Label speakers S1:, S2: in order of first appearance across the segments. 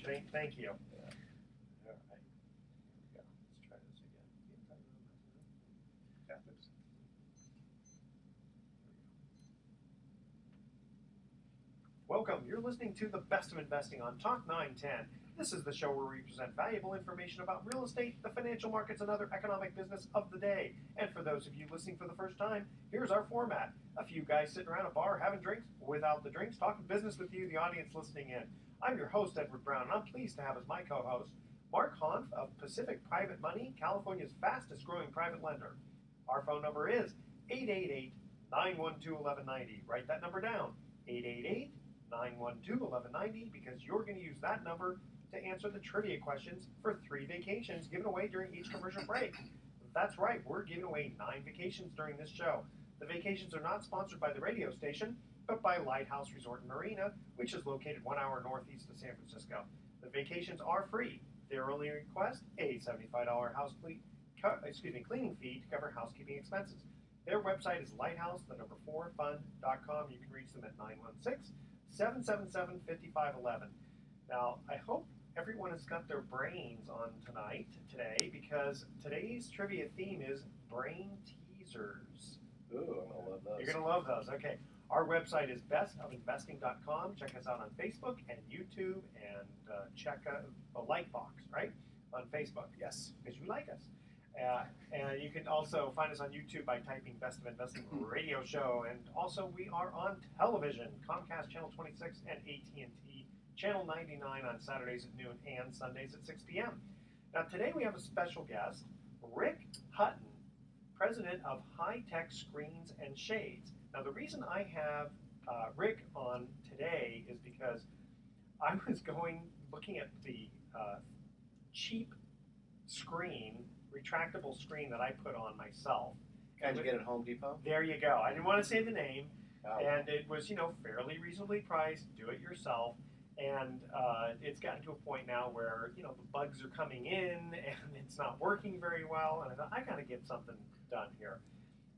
S1: Thank you.
S2: Yeah. All right. Yeah. Let's try this again. Yeah, that's-
S1: Welcome. You're listening to the Best of Investing on Talk 910. This is the show where we present valuable information about real estate, the financial markets, and other economic business of the day. And for those of you listening for the first time, here's our format. A few guys sitting around a bar having drinks, without the drinks, talking business with you, the audience listening in. I'm your host, Edward Brown, and I'm pleased to have as my co-host Mark Hanf of Pacific Private Money, California's fastest growing private lender. Our phone number is 888-912-1190. Write that number down, 888-912-1190, because you're going to use that number to answer the trivia questions for 3 vacations given away during each commercial break. That's right, we're giving away 9 vacations during this show. The vacations are not sponsored by the radio station, but by Lighthouse Resort and Marina, which is located 1 hour northeast of San Francisco. The vacations are free. They only request a $75 cleaning fee to cover housekeeping expenses. Their website is lighthouse4fund.com. You can reach them at 916-777-5511. Now, I hope everyone has got their brains on today, because today's trivia theme is brain teasers.
S2: Ooh, I'm gonna love those.
S1: You're going to love those. Okay. Our website is bestofinvesting.com. Check us out on Facebook and YouTube, and check a like box, right, on Facebook.
S2: Yes.
S1: Because you like us. And you can also find us on YouTube by typing Best of Investing Radio Show. And also we are on television, Comcast Channel 26 and AT&T Channel 99 on Saturdays at noon and Sundays at 6 p.m. Now today we have a special guest, Rick Hutton, president of High Tech Screens and Shades. Now the reason I have Rick on today is because I was looking at the cheap retractable screen that I put on myself.
S2: Kind you get at Home Depot?
S1: There you go. I didn't want to say the name,
S2: Oh.
S1: and it was fairly reasonably priced. Do it yourself, and it's gotten to a point now where the bugs are coming in and it's not working very well. And I thought I got to get something done here.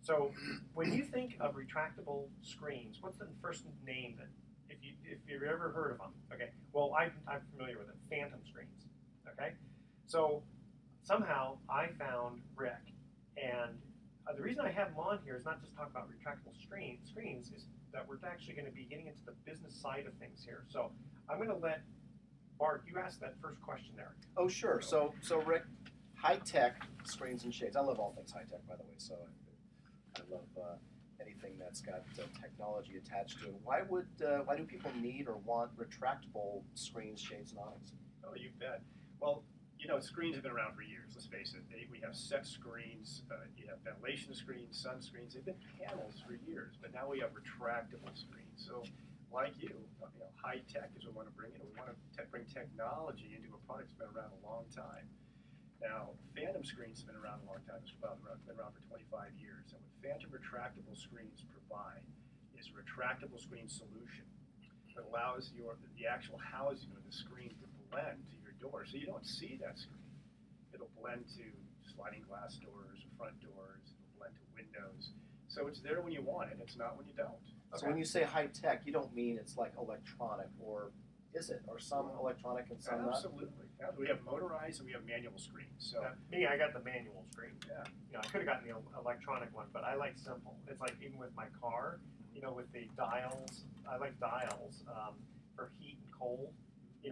S1: So when you think of retractable screens, what's the first name that if you've ever heard of them? Okay. Well, I'm familiar with it. Phantom screens. Okay. So somehow I found Rick, and the reason I have him on here is not just talk about retractable screens, is that we're actually going to be getting into the business side of things here. So I'm going to let Mark, you ask that first question there.
S2: Oh, sure. So Rick, high-tech screens and shades. I love all things high-tech, by the way, so I love anything that's got technology attached to it. Why do people need or want retractable screens, shades, and awnings?
S3: Oh, you bet. Well, screens have been around for years, let's face it. We have set screens, you have ventilation screens, sun screens. They've been panels for years, but now we have retractable screens. So, like high tech is what we want to bring in. We want to bring technology into a product that's been around a long time. Now, phantom screens have been around a long time. It's been around for 25 years. And what phantom retractable screens provide is a retractable screen solution that allows the actual housing of the screen to blend to your door, so you don't see that screen. It'll blend to sliding glass doors, front doors. It'll blend to windows. So it's there when you want it. It's not when you don't.
S2: Okay. So when you say high tech, you don't mean it's like electronic, or is it? Or some electronic and some not?
S3: Absolutely. We have motorized and we have manual screens. So
S1: me, I got the manual screen.
S3: Yeah.
S1: I could have gotten the electronic one, but I like simple. It's like even with my car, with the dials. I like dials for heat and cold.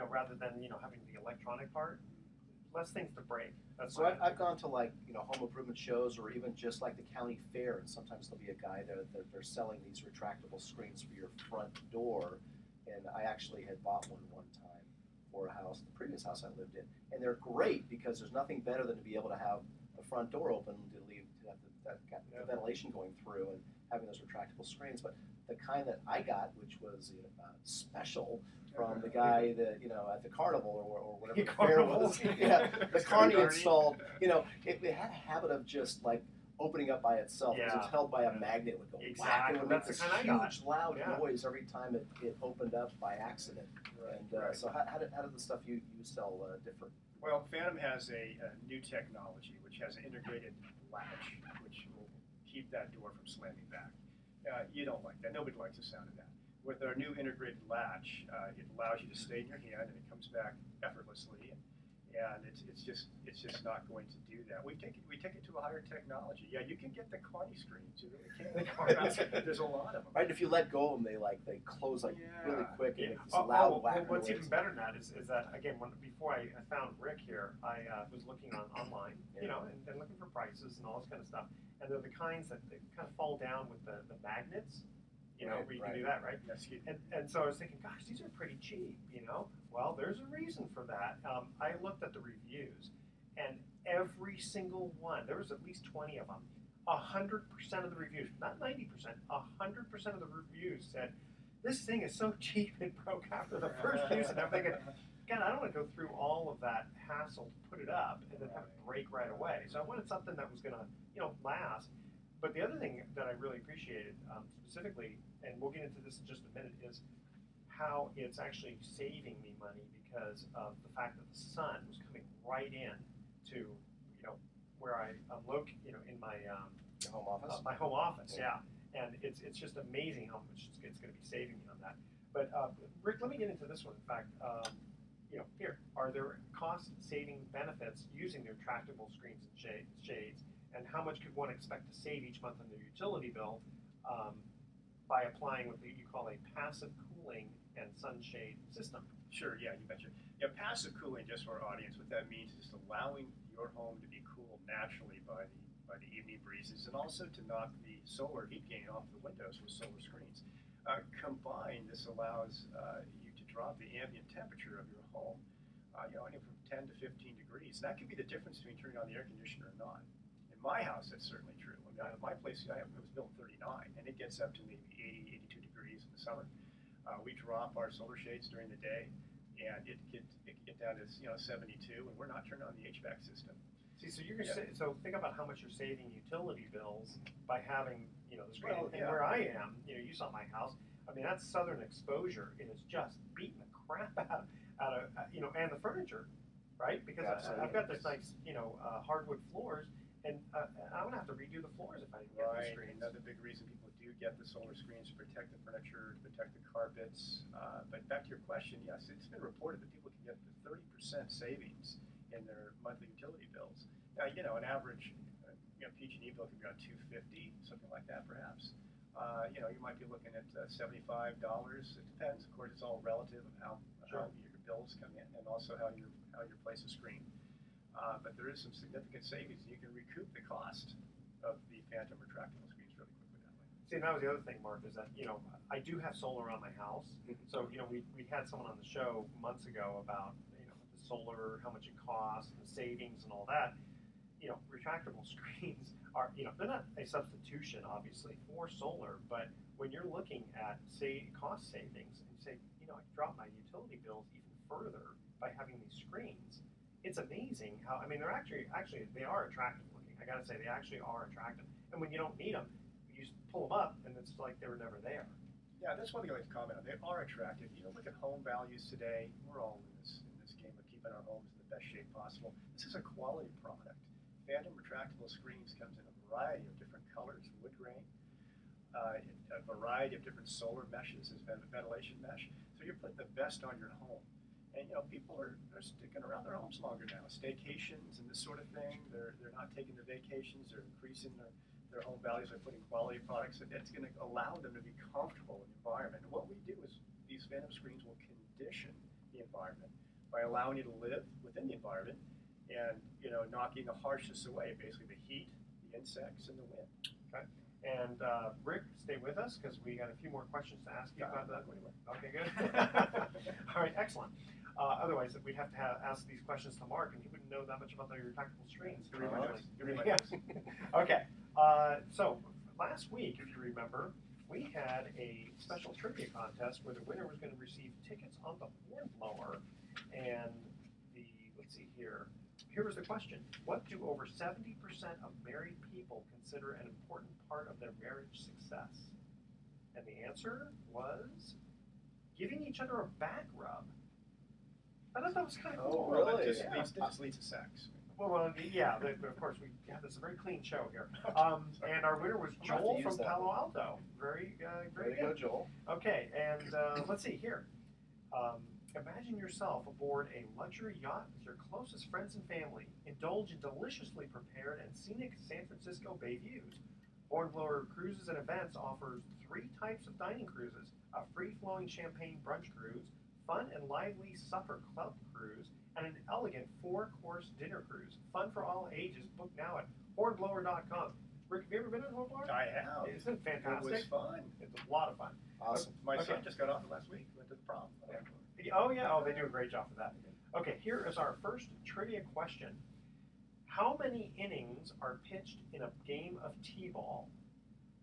S1: Rather than having the electronic part. Less things to break. That's
S2: so I've gone to home improvement shows, or even just like the county fair, and sometimes there'll be a guy there that they're selling these retractable screens for your front door, and I actually had bought one time for a house, the previous house I lived in, and they're great because there's nothing better than to be able to have the front door open to have the ventilation going through and having those retractable screens. But the kind that I got, which was special from the guy that at the carnival or whatever the fair was, the carny installed. It had a habit of just like opening up by itself because it's held by a magnet. It would go whack, and it would make this huge loud noise every time it opened up by accident.
S3: Right,
S2: and so how did the stuff you sell differ?
S3: Well, Phantom has a new technology which has an integrated latch, which will keep that door from slamming back. You don't like that. Nobody likes the sound of that. With our new integrated latch, it allows you to stay in your hand, and it comes back effortlessly, and it's just not going to do that. We take it to a higher technology. Yeah, you can get the Carney screens. You really can. There's a lot of them.
S2: Right, if you let go of them, they close like really quick and
S1: Yeah.
S2: make this loud whack
S1: What's
S2: noise.
S1: even better than that is that, again, before I found Rick here, I was looking online, you know, and looking for prices and all this kind of stuff. And they're the kinds that kind of fall down with the magnets, you know, where you can do that, right?
S3: Yes, you
S1: And so I was thinking, gosh, these are pretty cheap, you know? Well, there's a reason for that. I looked at the reviews, and every single one, there was at least 20 of them, 100% of the reviews, not 90%, 100% of the reviews said, this thing is so cheap it broke after the first use. And I'm thinking, God, I don't want to go through all of that hassle to put it up and then have it break right away. So I wanted something that was going to, you know, last. But the other thing that I really appreciated specifically, and we'll get into this in just a minute, is how it's actually saving me money because of the fact that the sun was coming right in to, you know, where I'm located, you know, in my
S2: Your home office?
S1: my home office, yeah. And it's just amazing how much it's going to be saving me on that. But Rick, let me get into this one. In fact, you know, here are there cost-saving benefits using the retractable screens and shades, and how much could one expect to save each month on their utility bill by applying what you call a passive cooling and sunshade system?
S3: Sure, yeah, you betcha. Yeah, passive cooling, just for our audience, what that means is just allowing your home to be cooled naturally by the evening breezes, and also to knock the solar heat gain off the windows with solar screens. Combined, this allows you to drop the ambient temperature of your home, you know, anywhere from 10 to 15 degrees. And that could be the difference between turning on the air conditioner or not. In my house, that's certainly true. I mean, my place, it was built in 39, and it gets up to maybe 80, 82 degrees in the summer. We drop our solar shades during the day, and it get down to 72, and we're not turning on the HVAC system.
S1: See, so you're so think about how much you're saving utility bills by having, you know, the screen.
S3: Well,
S1: and where I am, you know, you saw my house. I mean, that's southern exposure, and it's just beating the crap out of you know, and the furniture, right? Because I've got this nice, you know, hardwood floors, and I'm gonna have to redo the floors if I didn't get the screens.
S3: Another big reason people do get the solar screens to protect the furniture, to protect the carpets. But back to your question, yes, it's been reported that people can get up to 30% savings in their monthly utility bills. Now, you know, an average PG&E bill could be around $250, something like that, perhaps. You know, you might be looking at $75. It depends. Of course, it's all relative of how your bills come in, and also how your place is screened. But there is some significant savings. You can recoup the cost of the phantom retractable screens really quickly that way.
S1: See, and that was the other thing, Mark, is that, you know, I do have solar on my house. So, you know, we had someone on the show months ago about, you know, the solar, how much it costs, and the savings and all that. You know, retractable screens are, you know, they're not a substitution, obviously, for solar, but when you're looking at, say, cost savings, and you say, you know, I can drop my utility bills even further by having these screens, it's amazing how, I mean, they're actually, they are attractive looking. I gotta say, they actually are attractive. And when you don't need them, you just pull them up, and it's like they were never there.
S3: Yeah, that's one thing I'd like to comment on. They are attractive. You know, look at home values today. We're all in this game of keeping our homes in the best shape possible. This is a quality product. Phantom retractable screens comes in a variety of different colors, wood grain, a variety of different solar meshes, as ventilation mesh. So you're putting the best on your home. And you know, people are sticking around their homes longer now. Staycations and this sort of thing. They're not taking the vacations. They're increasing their home values by putting quality products. And it's going to allow them to be comfortable in the environment. And what we do is these phantom screens will condition the environment by allowing you to live within the environment. And, you know, knocking the harshness away, basically the heat, the insects, and the wind.
S1: Okay. And Rick, stay with us because we got a few more questions to ask you about that. Okay, good. All right, excellent. Otherwise, we'd have to ask these questions to Mark, and he wouldn't know that much about the retractable screens. Okay. So last week, if you remember, we had a special trivia contest where the winner was going to receive tickets on the horn blower, and let's see here. Here was the question. What do over 70% of married people consider an important part of their marriage success? And the answer was giving each other a back rub. I thought that was kind of cool.
S2: Oh, really?
S3: It just leads to sex.
S1: Well, yeah, of course, this is a very clean show here. And our winner was Joel from Palo Alto. Very
S2: There you
S1: good.
S2: go, Joel.
S1: Okay, and let's see here. Imagine yourself aboard a luxury yacht with your closest friends and family. Indulge in deliciously prepared and scenic San Francisco Bay views. Hornblower Cruises and Events offers 3 types of dining cruises: a free-flowing champagne brunch cruise, fun and lively supper club cruise, and an elegant 4-course dinner cruise. Fun for all ages. Book now at hornblower.com. Rick, have you ever been on Hornblower?
S3: I have.
S1: Isn't it fantastic?
S3: It was fun.
S1: It's a lot of fun.
S2: Awesome.
S3: My
S1: Okay.
S3: son just got off it last week. Went to the prom.
S1: Oh, yeah. Oh, they do a great job for that. Okay, here is our first trivia question. How many innings are pitched in a game of t-ball?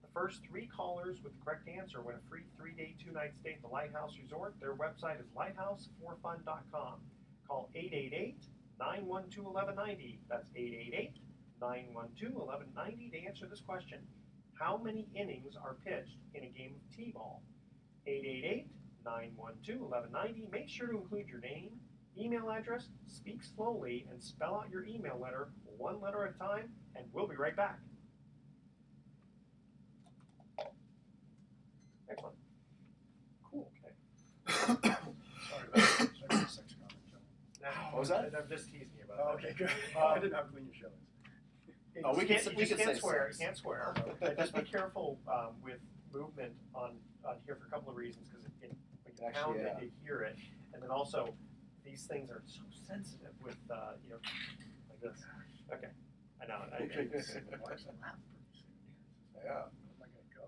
S1: The first 3 callers with the correct answer win a free 3-day, 2-night stay at the Lighthouse Resort. Their website is lighthouseforfun.com. Call 888-912-1190. That's 888-912-1190 to answer this question. How many innings are pitched in a game of t-ball? 888-912-1190. Make sure to include your name, email address, speak slowly, and spell out your email letter 1 letter at a time, and we'll be right back. Excellent.
S3: Cool.
S1: Okay.
S3: Sorry about the sex comment, Joe.
S1: Now,
S2: What was that?
S1: I'm just teasing you about
S3: Oh,
S1: that.
S3: okay, good. I didn't know how clean your show is.
S2: Oh, we
S1: You
S2: can
S1: can't-
S2: say-
S1: you
S2: we
S1: just
S2: can
S1: can't
S2: say
S1: swear.
S2: sex.
S1: You can't swear.
S3: Okay.
S1: Just be careful with movement on here for a couple of reasons, because when you
S2: Actually,
S1: pound
S2: yeah.
S1: it, you hear it, and then also these things are so sensitive with like this. Okay, I know.
S3: Watch the lap pretty soon.
S2: Yeah.
S3: Where am I going to go?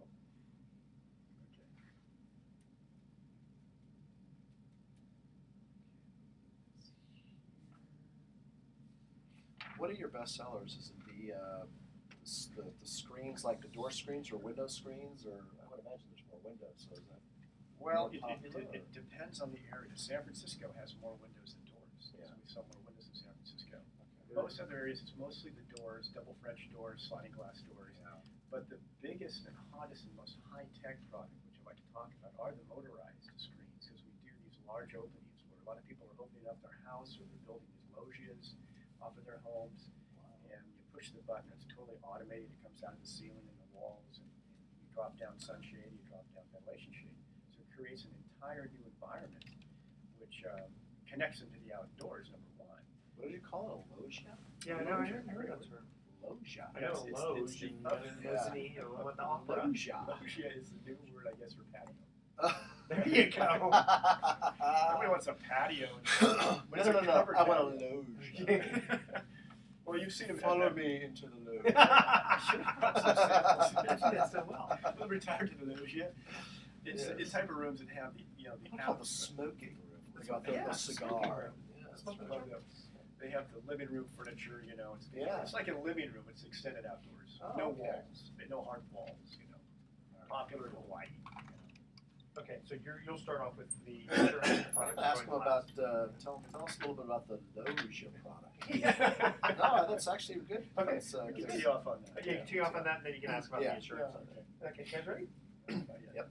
S3: Okay.
S2: What are your best sellers? Is it the screens, like the door screens or window screens, or I would imagine there's more windows. So is that
S3: Well,
S2: more popular,
S3: it depends on the area. San Francisco has more windows than doors.
S2: Yeah.
S3: So we sell more windows in San Francisco.
S2: okay.
S3: Most other areas, it's mostly the doors, double French doors, sliding glass doors.
S2: Yeah.
S3: But the biggest and hottest and most high-tech product, which I like to talk about, are the motorized screens, because we do these large openings where a lot of people are opening up their house or they're building these logias off of their homes, and you push the button, it's totally automated, it comes out of the ceiling and the walls, and you drop down sunshade, you drop down ventilation shade. So it creates an entire new environment, which connects them to the outdoors, number one.
S2: What did you call it? A loggia?
S1: Yeah, I know. I hadn't heard that term.
S2: Loggia.
S1: I know
S3: It's
S1: Loge
S3: the
S1: and
S3: other-
S1: mezzanine, and what the opera.
S2: Loggia.
S3: Loggia is the new word, I guess, for patio.
S1: There you go.
S3: Nobody wants a patio. When it's a covered
S2: I want a
S3: patio.
S2: loggia.
S3: Well, you've seen them.
S2: Follow me into the loggia.
S3: I should have brought some samples.
S1: Imagine that so well.
S3: We'll retire to the loggia. It's
S2: Yes.
S3: the type of rooms that have the
S2: I
S3: the
S2: call it the
S3: outs.
S2: smoking room. They
S3: That's
S2: got
S3: what-
S2: the,
S1: yeah,
S2: the
S1: smoking
S2: cigar.
S1: room.
S2: Yeah, that's
S1: Smoking
S2: right.
S1: room.
S3: They have the living room furniture,
S2: Yeah.
S3: It's like a living room. It's extended outdoors.
S2: Oh,
S3: No
S2: okay.
S3: walls. No hard walls. Popular in Hawaii.
S1: Okay, so you'll start off with the insurance
S2: I'm
S1: product.
S2: going to ask him
S1: going
S2: about,
S1: last.
S2: tell us a little bit about the loggia product.
S1: Yeah.
S2: No, that's actually good.
S1: Okay.
S2: That's,
S3: We can
S2: that's-
S3: tee off on that.
S1: Yeah, you tee off on that, and then you can ask about
S2: Yeah.
S1: the insurance.
S3: Yeah.
S1: Okay, you guys ready?
S2: Yep.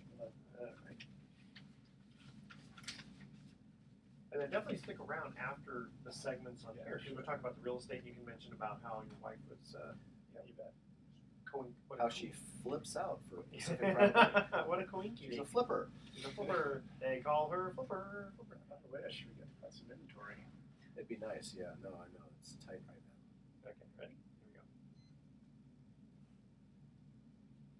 S1: And then definitely stick around after the segments on
S3: Yeah,
S1: here, because
S3: sure.
S1: we're talking about the real estate. You can mention about how your wife was
S3: Yeah, you bet.
S2: How she flips out for Pacific Private.
S1: What a coinky.
S2: She's a flipper.
S1: She's a flipper. They call her flipper.
S3: I wish we got some inventory.
S2: It'd be nice, yeah. No, I know. It's tight right now.
S1: Okay, ready? Here we go.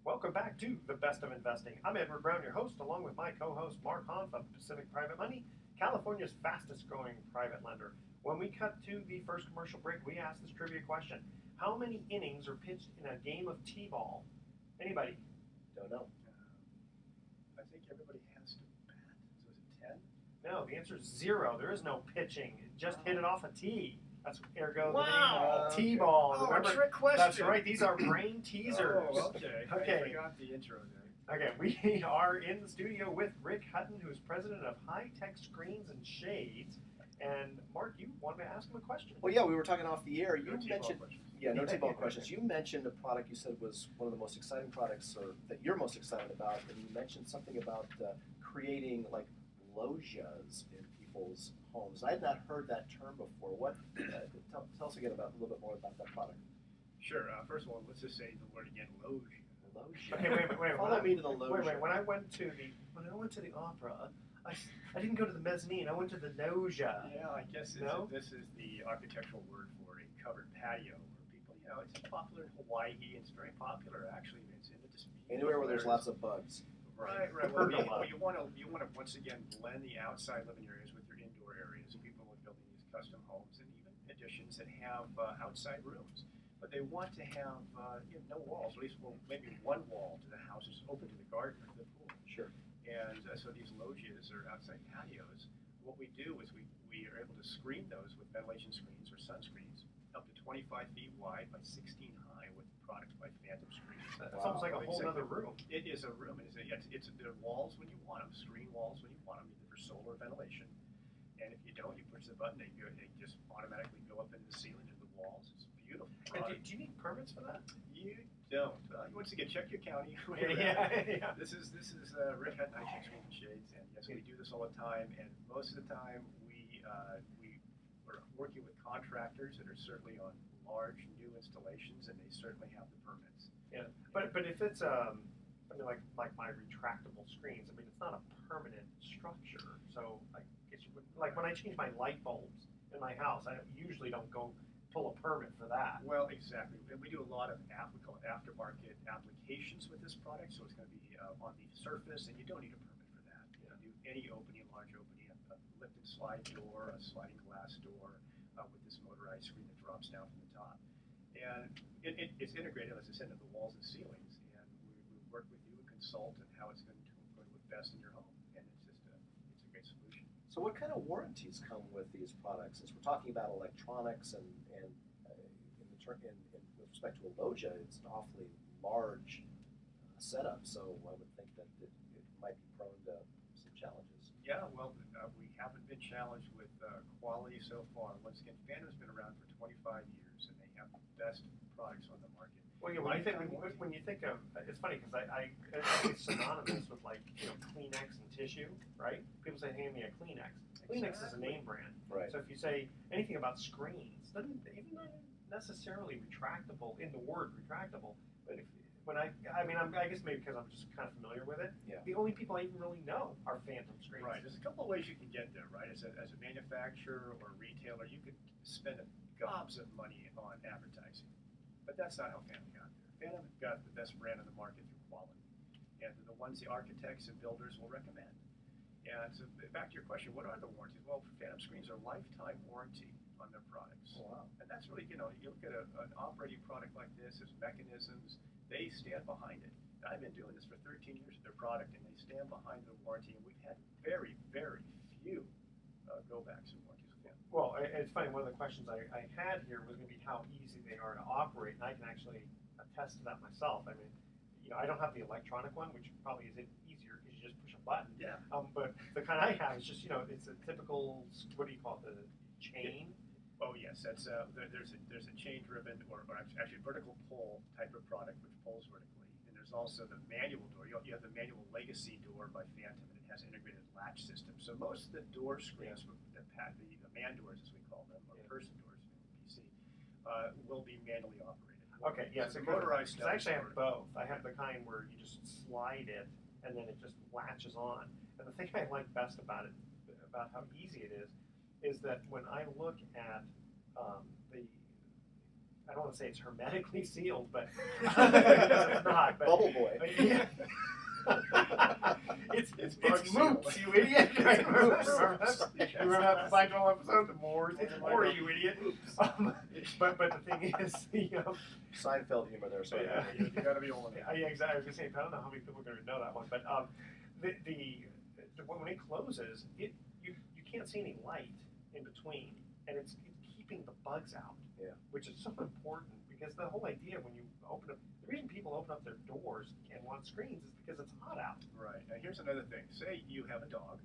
S1: Welcome back to The Best of Investing. I'm Edward Brown, your host, along with my co-host Mark Hanf of Pacific Private Money, California's fastest growing private lender. When we cut to the first commercial break, we asked this trivia question. How many innings are pitched in a game of t-ball? Anybody?
S2: Don't know.
S3: I think everybody has to bat. So is it 10?
S1: No, the answer is 0. There is no pitching. It just hit it off a tee. That's ergo
S3: Wow.
S1: the name T-ball.
S3: Oh,
S1: Remember?
S3: a trick question.
S1: That's right. These are brain teasers.
S3: Oh, okay.
S1: Okay.
S3: I forgot the intro there.
S1: Okay, we are in the studio with Rick Hutton, who's president of High Tech Screens and Shades. And Mark, you wanted to ask him a question.
S2: Well, yeah, we were talking off the air. You
S3: No T-ball
S2: mentioned,
S3: questions.
S2: yeah, no
S1: Yeah,
S2: T-ball
S1: yeah,
S2: questions.
S1: yeah.
S2: You mentioned a product you said was one of the most exciting products, or that you're most excited about, and you mentioned something about creating like loggias in people's homes. I had not heard that term before. What? Tell us again about a little bit more about that product.
S3: Sure. First of all, let's just say the word again, loge.
S2: Loggia.
S1: Okay, wait.
S2: Follow me to the loggia.
S1: Wait. When I went to the opera, I didn't go to the mezzanine. I went to the loggia.
S3: Yeah, I guess
S1: No?
S3: this is the architectural word for a covered patio, where people, it's popular in Hawaii. It's very popular, actually. It's in the
S2: Anywhere where there's lots of bugs.
S3: Right. Well, you want to once again blend the outside living areas with your indoor areas. People are building these custom homes and even additions that have outside rooms, but they want to have no walls. At least maybe one wall to the house is open to the garden or the pool.
S2: Sure.
S3: And so these loggias or outside patios, what we do is we are able to screen those with ventilation screens or sunscreens up to 25 feet wide by 16 high with products by Phantom Screens.
S1: It's almost like a whole other room.
S3: It is a room. It's the walls when you want them, screen walls when you want them, either for solar ventilation. And if you don't, you push the button, they just automatically go up into the ceiling and the walls. It's beautiful.
S1: And do you need permits for that?
S3: You don't. Once again, check your county.
S1: Yeah.
S3: This is Rick Hutton, I Screens and Shades, and yes, we do this all the time. And most of the time, we are working with contractors that are certainly on large new installations, and they certainly have the permits.
S1: Yeah, but if it's like my retractable screens, I mean it's not a permanent structure. So I guess you would like when I change my light bulbs in my house, I usually don't go pull a permit for that.
S3: Well, exactly. And we do a lot of we call it aftermarket applications with this product, so it's going to be on the surface, and you don't need a permit for that. You can do any opening, large opening, a lift and slide door, a sliding glass door with this motorized screen that drops down from the top. And it's integrated, as I said, into the walls and ceilings, and we work with you and consult on how it's going to look best in your home, and it's a great solution.
S2: So what kind of warranties come with these products? Since we're talking about electronics and with respect to a loggia, it's an awfully large setup, so I would think that it might be prone to some challenges.
S3: Yeah, well, we haven't been challenged with quality so far. Once again, Phantom's been around for 25 years, and they have the best products on the market.
S1: Well, yeah, when you think of, it's funny because I think it's synonymous with Kleenex and tissue, right? People say, hand me a Kleenex. Kleenex is a name brand.
S2: Right.
S1: So if you say anything about screens, doesn't even not necessarily retractable in the word retractable, but I guess maybe because I'm just kind of familiar with it.
S2: Yeah.
S1: The only people I even really know are Phantom screens.
S3: Right. There's a couple of ways you can get there, right? As a manufacturer or retailer, you could spend gobs of money on advertising. But that's not how Phantom got there. Phantom got the best brand on the market through quality. And the ones the architects and builders will recommend. And so back to your question, what are the warranties? Well, Phantom Screens are lifetime warranty on their products.
S2: Oh, wow.
S3: And that's really, you look at an operating product like this, there's mechanisms, they stand behind it. I've been doing this for 13 years with their product, and they stand behind the warranty, and we've had very, very few go-backs and warranties with them.
S1: Well, it's funny, one of the questions I had here was going to be how easy they are to operate, and I can actually attest to that myself. I mean, I don't have the electronic one, which probably is easier because you just push a button.
S3: Yeah.
S1: But the kind I have is just, it's a typical, what do you call it, the chain?
S3: Oh yes, that's there's a chain driven or actually vertical pull type of product which pulls vertically, and there's also the manual door. You have the manual legacy door by Phantom, and it has an integrated latch system. So most of the door screens, the man doors as we call them, or person doors in PC, will be manually operated.
S1: Okay, yeah, so
S3: motorized.
S1: Because I actually have both. I have the kind where you just slide it and then it just latches on. And the thing I like best about it, about how easy it is that when I look at I don't want to say it's hermetically sealed, but it's not. But,
S2: Bubble boy.
S1: Yeah. it's
S3: sealed.
S1: moops, you idiot. Right? Remember that final episode, the Moors? It's more, you idiot. But the thing is,
S2: Seinfeld humor there, so
S3: yeah, you got to be old.
S1: Yeah, exactly. I was gonna say, I don't know how many people are gonna know that one, but when it closes, you can't see any light in between, and it's keeping the bugs out.
S2: Yeah.
S1: Which is so important because the whole idea when you open up, the reason people open up their doors and want screens is because it's hot out.
S3: Right. Now here's another thing. Say you have a dog,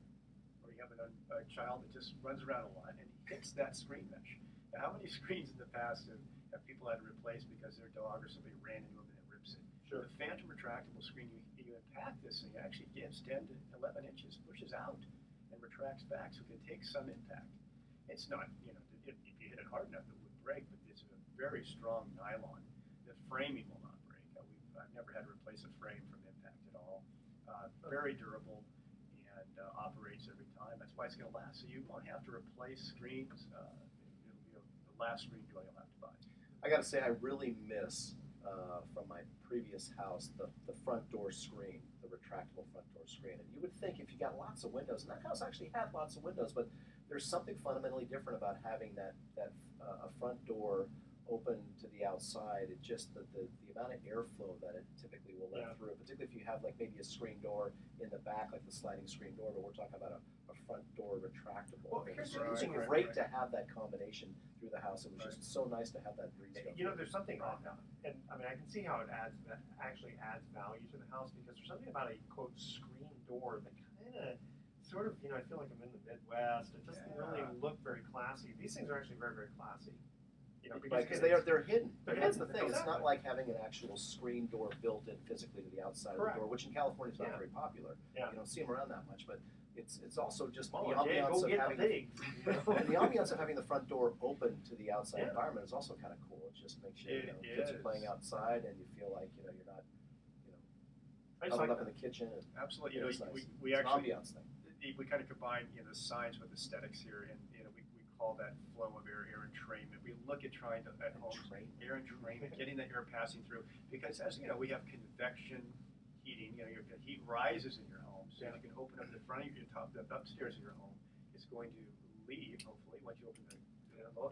S3: or you have a child that just runs around a lot and hits that screen mesh. Now, how many screens in the past have people had to replace because their dog or somebody ran into them and it rips it?
S1: Sure.
S3: The Phantom retractable screen, you impact this thing, it actually gives 10 to 11 inches, pushes out, and retracts back, so it can take some impact. It's not, if you hit it hard enough, it would break, but it's a very strong nylon. The framing will not break. I've never had to replace a frame from impact at all. Very durable, and operates every time. That's why it's going to last. So you won't have to replace screens. It'll be the last screen joy you'll have to buy.
S2: I got to say, I really miss from my previous house the front door screen, the retractable front door screen. And you would think if you got lots of windows, and that house actually had lots of windows, but there's something fundamentally different about having that a front door open to the outside. It just the amount of airflow that it typically will let through, particularly if you have like maybe a screen door in the back, like the sliding screen door, but we're talking about a front door retractable.
S1: Well, here's the
S2: It's
S1: thing,
S2: great to have that combination through the house. It was just so nice to have that breeze.
S1: You know, there's something on that, and I mean, I can see how it actually adds value to the house, because there's something about a quote screen door that kind of sort of, you know, I feel like I'm in the Midwest. It doesn't really look very classy. These things are actually very, very classy. You know,
S2: because they're hidden. That's the thing.
S1: Exactly.
S2: It's not like having an actual screen door built in physically to the outside of the door, which in California is not very popular.
S1: Yeah.
S2: You don't see them around that much, but it's also just
S1: Oh,
S2: the ambiance of having
S1: and
S2: the ambiance of having the front door open to the outside environment is also kind of cool. It just makes you, kids are playing outside and you feel like you're not huddled up in the kitchen. And
S3: absolutely.
S2: Nice.
S3: We
S2: it's
S3: actually
S2: an ambiance thing.
S3: We kind of combine the science with aesthetics here, and we call that flow of air entrainment. We look at trying to air entrainment, getting the air passing through, because as you know, we have convection heating. You know, your heat rises in your home, so you can open up the front of your top, the upstairs of your home. It's going to leave hopefully once you open the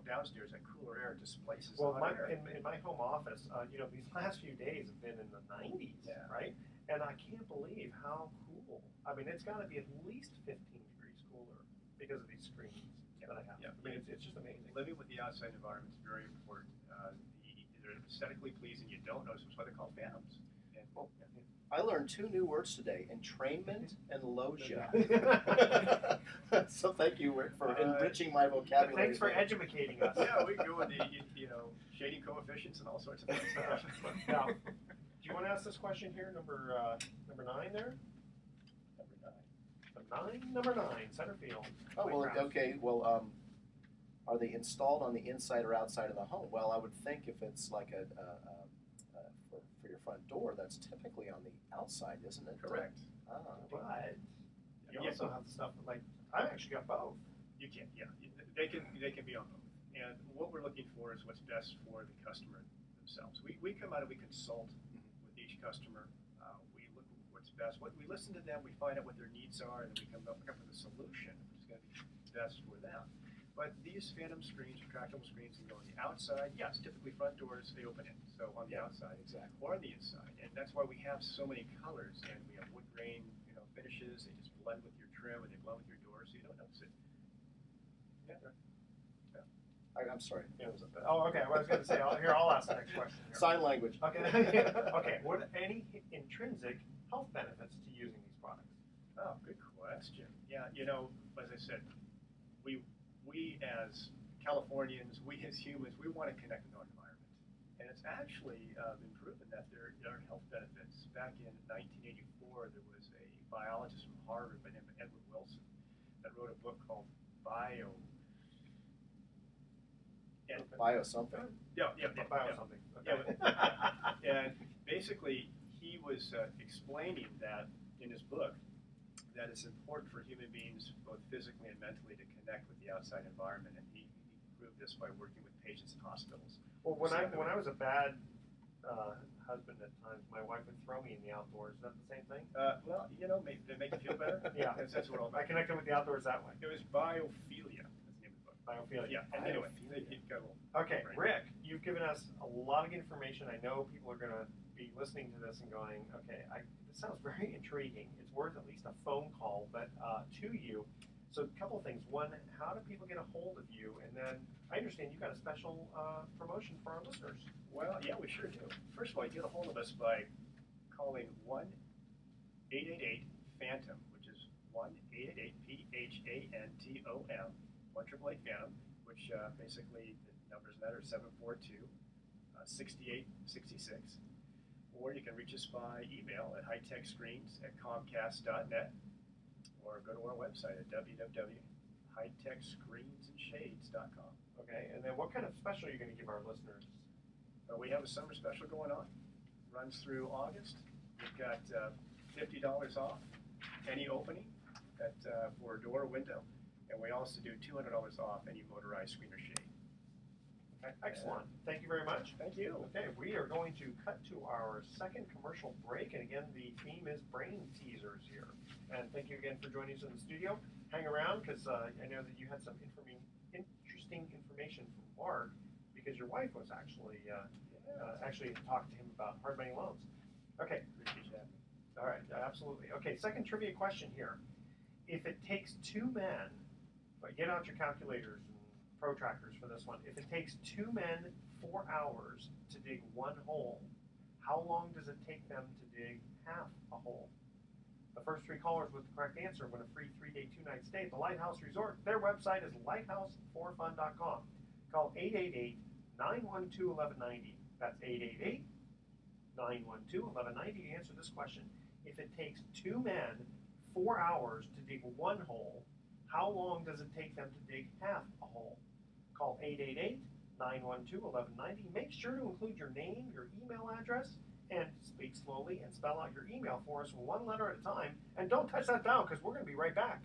S3: downstairs. That cooler air displaces.
S1: Well,
S3: hot air.
S1: in my home office, you know, these last few days have been in the 90s, right? And I can't believe how cool. I mean, it's got to be at least 15 degrees cooler because of these screens that I have. I mean, it's just amazing.
S3: Living with the outside environment is very important. They're aesthetically pleasing. You don't notice. That's why they're called phantoms. And,
S2: I learned 2 new words today: entrainment and logia. So thank you, Rick, for enriching my vocabulary.
S1: Thanks for educating us.
S3: Yeah, we go with the shading coefficients and all sorts of things.
S1: Now, do you want to ask this question here, number 9 there? Number 9, center field.
S2: Oh, well, okay. Well, are they installed on the inside or outside of the home? Well, I would think if it's like for your front door, that's typically on the outside, isn't it?
S3: Correct.
S1: But you also have stuff like, I've actually got both.
S3: You can, they can be on both. And what we're looking for is what's best for the customer themselves. We come out and we consult with each customer. We look at what's best. We listen to them. We find out what their needs are, and then we come up with a solution which is going to be best for them. But these phantom screens, retractable screens, can go on the outside. Yes, typically front doors, they open in. So on the outside, or on the inside. And that's why we have so many colors. And we have wood grain, finishes. They just blend with your trim, and they blend with your door, so you don't notice it.
S2: I'm sorry.
S1: Oh, okay. Well, I was going to say, I'll ask the next question. Here.
S2: Sign language.
S1: Okay. Okay. What are any intrinsic health benefits to using these products?
S3: Oh, good question. Yeah, as I said, we as Californians, we as humans, we want to connect with our environment. And it's actually been proven that there are health benefits. Back in 1984, there was a biologist from Harvard by the name of Edward Wilson that wrote a book called Bio
S2: something.
S1: Bio something. Okay.
S3: And basically, he was explaining that in his book that it's important for human beings, both physically and mentally, to connect with the outside environment. And he proved this by working with patients in hospitals.
S1: Well, when I was a bad husband at times, my wife would throw me in the outdoors. Is that the same thing?
S3: Well, they make you feel better.
S1: Yeah,
S3: that's what
S1: I connected with the outdoors that way.
S3: It was biophilia. That's the name of the book.
S1: Biophilia.
S3: Yeah. And anyway,
S1: okay, Rick, you've given us a lot of information. I know people are going to be listening to this and going, okay, this sounds very intriguing. It's worth at least a phone call, but to you. So a couple of things. One, how do people get a hold of you? And then I understand you've got a special promotion for our listeners.
S3: Well, yeah, we sure do. First of all, you get a hold of us by calling 1-888-PHANTOM, which is 1-888-PHANTOM, 1-888-PHANTOM, which basically the numbers in that are 742-6866. Or you can reach us by email at hightechscreens@comcast.net, or go to our website at www.hightechscreensandshades.com.
S1: Okay, and then what kind of special are you going to give our listeners?
S3: We have a summer special going on. Runs through August. We've got $50 off any opening for a door or window, and we also do $200 off any motorized screen or shade.
S1: Okay, excellent. Thank you very much.
S3: Thank you.
S1: Okay, we are going to cut to our second commercial break, and again, the theme is brain teasers here. And thank you again for joining us in the studio. Hang around, because I know that you had some interesting information from Mark, because your wife was actually talked to him about hard money loans. Okay. All right, absolutely. Okay, second trivia question here. If it takes two men, but get out your calculators and protractors for this one. If it takes two men 4 hours to dig one hole, how long does it take them to dig half a hole? The first 3 callers with the correct answer win a free 3-day, 2-night stay at the Lighthouse Resort. Their website is lighthouseforfun.com. Call 888-912-1190. That's 888-912-1190 to answer this question. If it takes two men 4 hours to dig one hole, how long does it take them to dig half a hole? Call 888-912-1190. Make sure to include your name, your email address, and speak slowly and spell out your email for us one letter at a time. And don't touch that down, because we're going to be right back.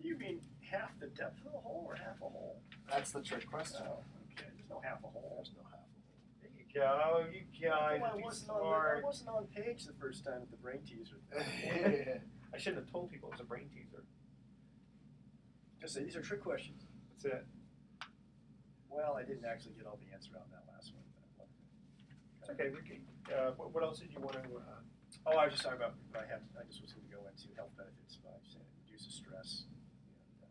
S3: Do you mean half the depth of the hole or half a hole?
S2: That's the trick question.
S3: Oh, okay. There's no half a hole.
S2: There's no half a hole.
S1: There you go. You guys
S3: I
S1: be
S3: wasn't
S1: smart.
S3: I wasn't on page the first time with the brain teaser.
S1: I shouldn't have told people it was a brain teaser.
S3: Just say these are trick questions.
S1: That's it.
S3: Well, I didn't actually get all the answer on that last one.
S1: It's okay, Ricky. What else did you want to?
S3: Oh, I was just talking about. I just was going to go into health benefits by saying it reduces stress, and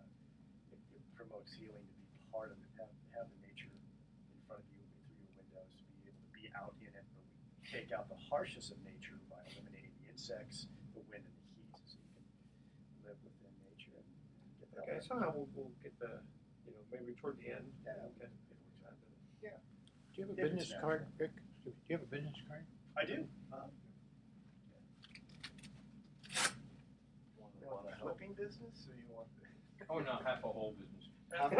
S3: it promotes healing to be part of it. Have the nature in front of you through your windows, to be able to be out in it. But we take out the harshness of nature by eliminating the insects, the wind, and the heat, so you can live within nature and get that.
S1: Okay, somehow we'll get the, maybe toward the end.
S3: Yeah.
S1: Okay.
S3: Yeah.
S4: Do you have a
S3: Yeah,
S4: business
S3: it's
S4: card, Rick? Do you have a business card?
S3: I do.
S2: Want
S3: You want
S2: to
S3: the
S2: help?
S3: flipping business, or you want the?
S4: Oh, no, half a whole business.
S3: Thank
S4: you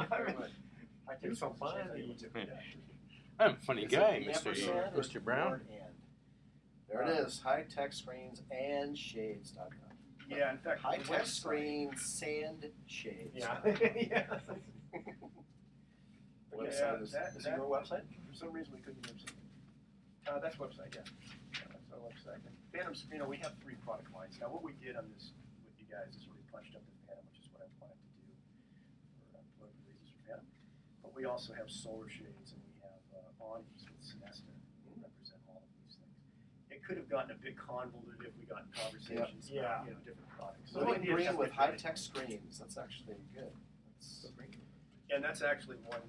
S4: very much.
S3: I
S1: You're
S3: take
S1: so
S3: some chance.
S1: funny.
S4: I'm a funny
S2: Is
S4: guy,
S2: it the
S4: Mr.
S2: ampersand or
S4: Mr. Brown.
S2: and? There it is, high-tech screens and shades.com.
S3: Yeah, in fact, the
S2: High-tech
S3: website-
S2: screens, sand shades.
S1: Yeah. Yeah.
S2: Website is
S3: that-
S2: it your website?
S3: For some reason, we couldn't get website. That's website, yeah. That's our website. Phantoms, we have 3 product lines. Now, what we did on this with you guys is we punched up the Phantom, which is what I wanted to do for political reasons for Phantom. But we also have solar shades, and we have awnings with Sinesta that represent all of these things. It could have gotten a bit convoluted if we got in conversations
S1: Yeah.
S3: about different products.
S2: So
S1: Living
S2: green
S1: just
S2: with
S1: get ready.
S2: high-tech screens, that's actually good. That's
S3: And that's actually one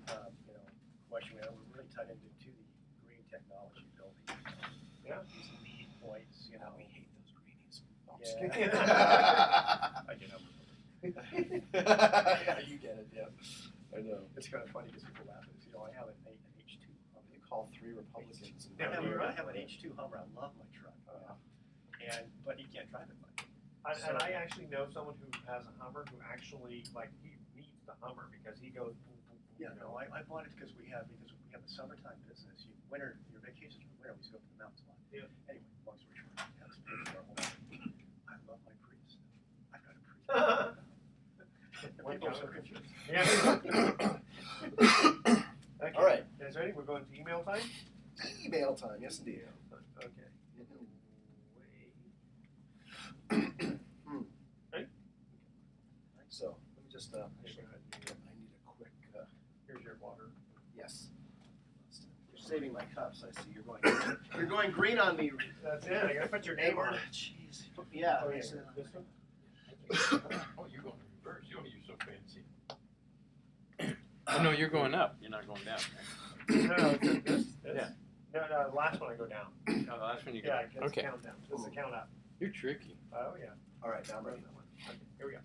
S3: question we have. We're really tied into the green technology building.
S1: Yeah.
S3: These lead points,
S2: we hate those greenies. No, I'm
S3: Yeah.
S2: just kidding.
S3: I get them.
S2: Yeah, you get it, yeah. I know.
S3: It's kind of funny because people laugh at us. I have an H2 Hummer.
S2: You call 3 Republicans. And
S3: I have,
S1: Yeah.
S3: I have an H2 Hummer. I love my truck. But you can't drive it much.
S1: And I actually know someone who has a Hummer who actually, he needs the Hummer because he goes boom, boom, boom.
S3: Yeah, no, I bought it because we have the summertime business. Your vacations are winter. We just go up to the mountains a lot.
S1: Yeah.
S3: Anyway, long story short, that's paid for our home. I love my Prius. I've got a Prius. People are so confused.
S1: Yeah. Okay.
S2: All right.
S1: You guys ready? We're going to email time?
S2: Email time, yes indeed.
S1: Okay. Ready?
S2: So, let me just,
S1: Here,
S2: I
S1: go ahead.
S2: need a quick,
S1: Here's your water.
S2: yes. You're saving my cups, I see. You're going green on me.
S1: That's it. I gotta put your name on it.
S2: Jeez. Yeah.
S1: Oh, yeah.
S2: that's,
S1: This one?
S4: Oh, you're going reverse. Oh, you're so fancy. Oh, no, you're going up. You're not going down.
S1: No, it's this.
S4: Yeah.
S1: No, the last one I go down.
S4: Oh, the last one you
S1: Yeah,
S4: got.
S1: it's
S4: Okay.
S1: countdown. This is a count up.
S4: You're tricky.
S1: Oh, yeah.
S2: All right, now I'm ready.
S1: Okay, here we go.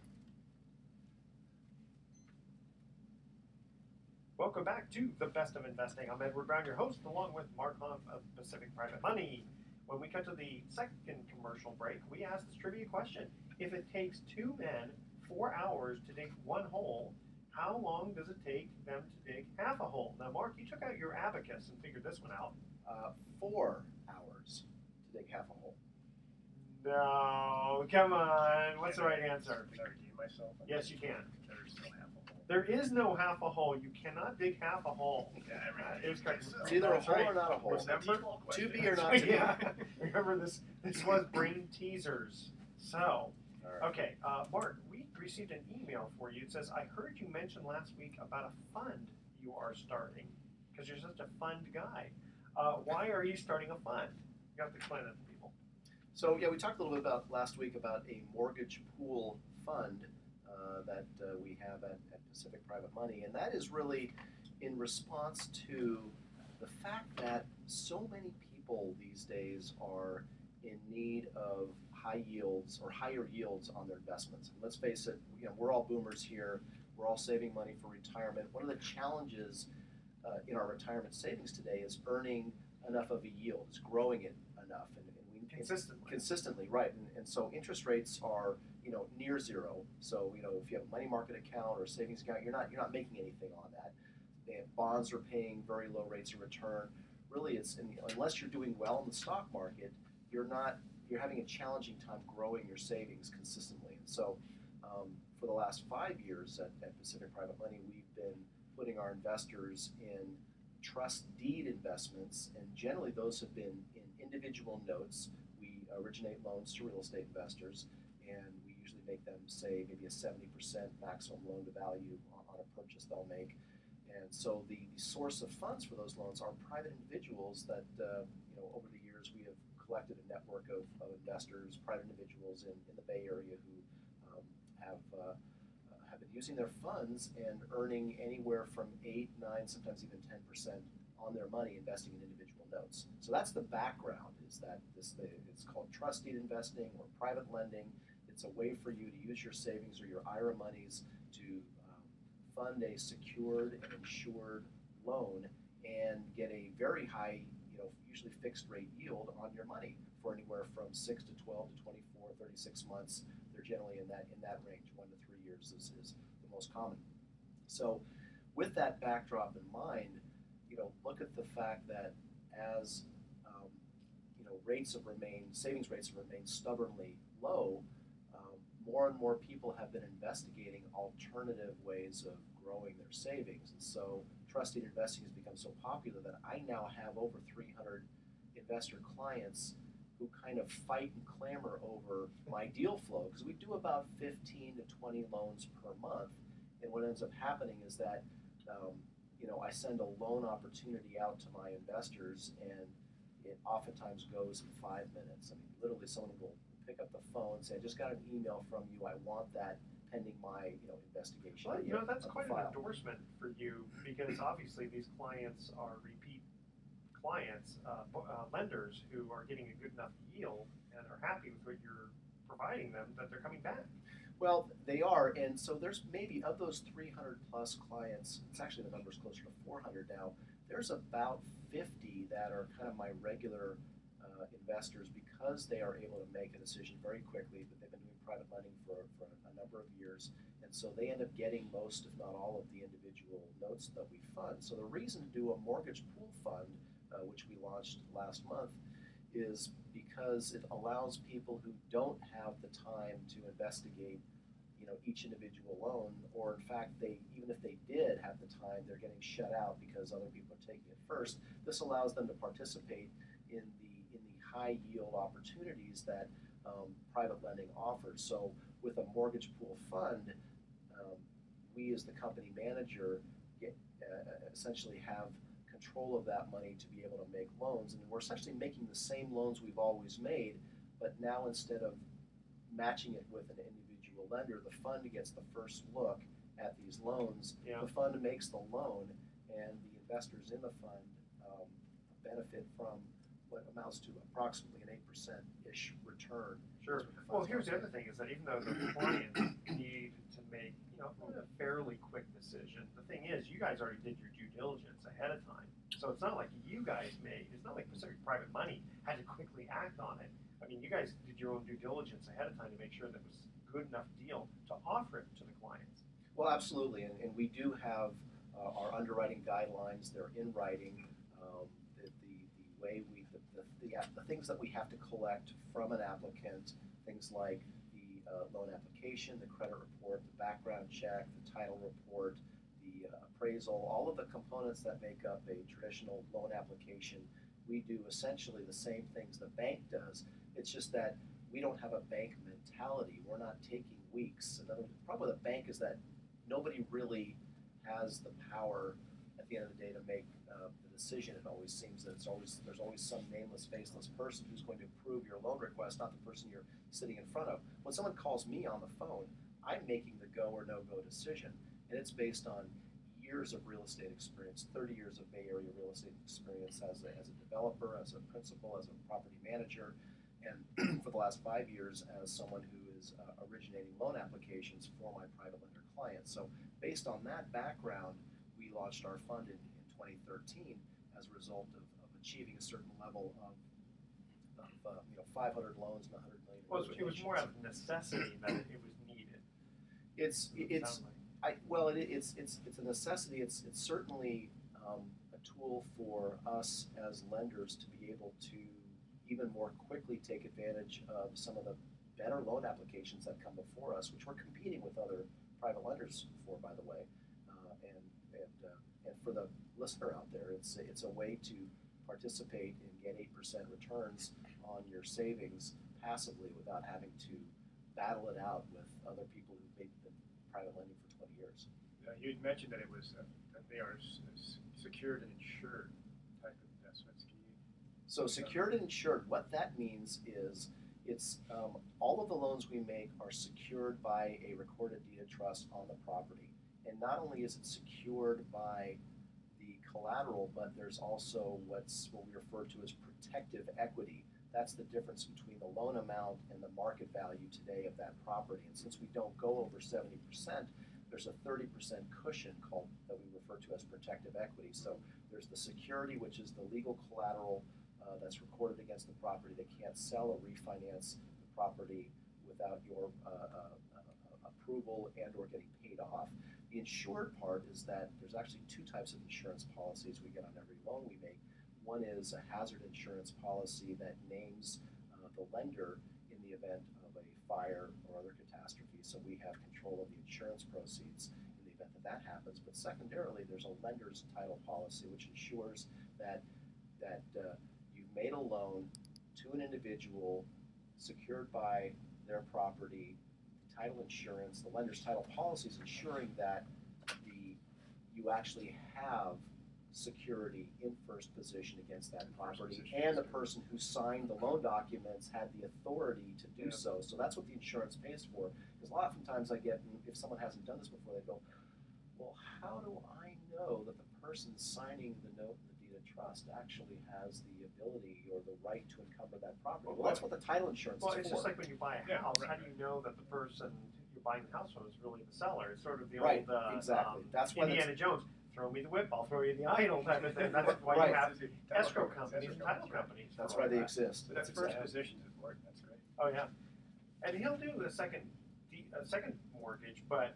S1: Welcome back to The Best of Investing. I'm Edward Brown, your host, along with Mark Hunt of Pacific Private Money. When we cut to the second commercial break, we asked this trivia question. If it takes two men 4 hours to dig one hole, how long does it take them to dig half a hole? Now, Mark, you took out your abacus and figured this one out.
S2: 4 dig half a hole.
S1: No, come on. What's the right answer?
S3: Can I redeem myself?
S1: Yes, you can.
S3: There's no half a hole.
S1: There is no half a hole. You cannot dig half a hole.
S3: Yeah,
S1: It was correct.
S2: It's either a
S1: That's
S2: hole
S1: right.
S2: or not a hole.
S1: Remember?
S2: To be or not to be.
S1: Yeah. Remember this? This was brain teasers. So,
S2: All right.
S1: okay, Mark, we received an email for you. It says, I heard you mention last week about a fund you are starting because you're such a fund guy. Why are you starting a fund? You have to explain that to people.
S2: So yeah, we talked a little bit about last week about a mortgage pool fund that we have at Pacific Private Money, and that is really in response to the fact that so many people these days are in need of high yields or higher yields on their investments. And let's face it, we're all boomers here. We're all saving money for retirement. One of the challenges in our retirement savings today is earning enough of a yield, is growing it enough, and we consistently, right? And so interest rates are near zero. So if you have a money market account or a savings account, you're not making anything on that. Bonds are paying very low rates of return. Really, unless you're doing well in the stock market, you're having a challenging time growing your savings consistently. And so for the last 5 years at Pacific Private Money, we've been putting our investors in trust deed investments, and generally those have been in individual notes. We originate loans to real estate investors, and we usually make them say maybe a 70% maximum loan to value on a purchase they'll make. And so the source of funds for those loans are private individuals that over the years we have collected a network of investors, private individuals in the Bay Area who have been using their funds and earning anywhere from 8, 9, sometimes even 10% on their money investing in individual notes. So that's the background, is that it's called trust deed investing or private lending. It's a way for you to use your savings or your IRA monies to fund a secured and insured loan and get a very high, usually fixed rate yield on your money for anywhere from 6 to 12 to 24, 36 months. They're generally in that range. 1 to 3 years is the most common. So with that backdrop in mind, look at the fact that as savings rates have remained stubbornly low, more and more people have been investigating alternative ways of growing their savings. And so trusted investing has become so popular that I now have over 300 investor clients who kind of fight and clamor over my deal flow, because we do about 15 to 20 loans per month. And what ends up happening is that I send a loan opportunity out to my investors, and it oftentimes goes in 5 minutes. I mean, literally someone will pick up the phone and say, I just got an email from you, I want that pending my investigation.
S1: Well, that's quite an endorsement for you, because obviously these clients are repeat clients, lenders who are getting a good enough yield and are happy with what you're providing them that they're coming back.
S2: Well, they are, and so there's maybe, of those 300 plus clients, it's actually the number's closer to 400 now, there's about 50 that are kind of my regular investors, because they are able to make a decision very quickly, but they've been doing private lending for a number of years, and so they end up getting most, if not all, of the individual notes that we fund. So the reason to do a mortgage pool fund, which we launched last month, is because it allows people who don't have the time to investigate each individual loan, or in fact even if they did have the time, they're getting shut out because other people are taking it first. This allows them to participate in the high yield opportunities that private lending offers. So with a mortgage pool fund, we as the company manager essentially have control of that money to be able to make loans, and we're essentially making the same loans we've always made, but now instead of matching it with an individual lender, the fund gets the first look at these loans.
S1: Yeah.
S2: The fund makes the loan, and the investors in the fund benefit from what amounts to approximately an 8%-ish return.
S1: Sure. Well, here's the other thing, is that even though the clients need to make a fairly quick decision, the thing is, you guys already did your due diligence ahead of time. So it's not like it's not like Pacific Private Money had to quickly act on it. I mean, you guys did your own due diligence ahead of time to make sure that it was a good enough deal to offer it to the clients.
S2: Well, absolutely, and we do have our underwriting guidelines. They're in writing. The way the the things that we have to collect from an applicant, things like the loan application, the credit report, the background check, the title report, the appraisal, all of the components that make up a traditional loan application. We do essentially the same things the bank does. It's just that we don't have a bank mentality. We're not taking weeks. Another problem with a bank is that nobody really has the power at the end of the day to make the decision. It always seems that there's always some nameless, faceless person who's going to approve your loan request, not the person you're sitting in front of. When someone calls me on the phone, I'm making the go or no-go decision, and it's based on years of real estate experience, 30 years of Bay Area real estate experience as a developer, as a principal, as a property manager, and for the last 5 years as someone who is originating loan applications for my private lender clients. So based on that background, we launched our fund in 2013 as a result of achieving a certain level of 500 loans and 100 million.
S1: Well, it was more out of necessity than it was needed.
S2: It's a necessity. It's certainly a tool for us as lenders to be able to even more quickly take advantage of some of the better loan applications that come before us, which we're competing with other private lenders for, by the way. And for the listener out there, it's a way to participate and get 8% returns on your savings passively without having to battle it out with other people who've been private lending for 20 years.
S3: You had mentioned that it was that they are secured and insured type of investments. Can you?
S2: So secured and insured, what that means is it's all of the loans we make are secured by a recorded deed of trust on the property. And not only is it secured by the collateral, but there's also what we refer to as protective equity. That's the difference between the loan amount and the market value today of that property. And since we don't go over 70%, there's a 30% cushion that we refer to as protective equity. So there's the security, which is the legal collateral that's recorded against the property. They can't sell or refinance the property without your approval and or getting paid off. The insured part is that there's actually two types of insurance policies we get on every loan we make. One is a hazard insurance policy that names the lender in the event of a fire or other catastrophe, so we have control of the insurance proceeds in the event that happens. But secondarily, there's a lender's title policy, which ensures that you've made a loan to an individual secured by their property. The title insurance, the lender's title policy is ensuring that you actually have security in first position against that property, and the person who signed the loan documents had the authority to do so. So that's what the insurance pays for. Because oftentimes I get, if someone hasn't done this before, they go, well, how do I know that the person signing the note in the deed of trust actually has the ability or the right to encumber that property? Well, that's what the title insurance is for.
S1: Well, it's just like when you buy a house. How do you know that the person you're buying the house from is really the seller? It's sort of the old
S2: exactly. That's why
S1: Indiana Jones. Throw me the whip, I'll throw you the idol type of thing. That's why you have escrow companies and title companies.
S2: That's why they exist.
S3: But that's first position is important. That's great.
S1: Oh yeah, and he'll do a second mortgage, but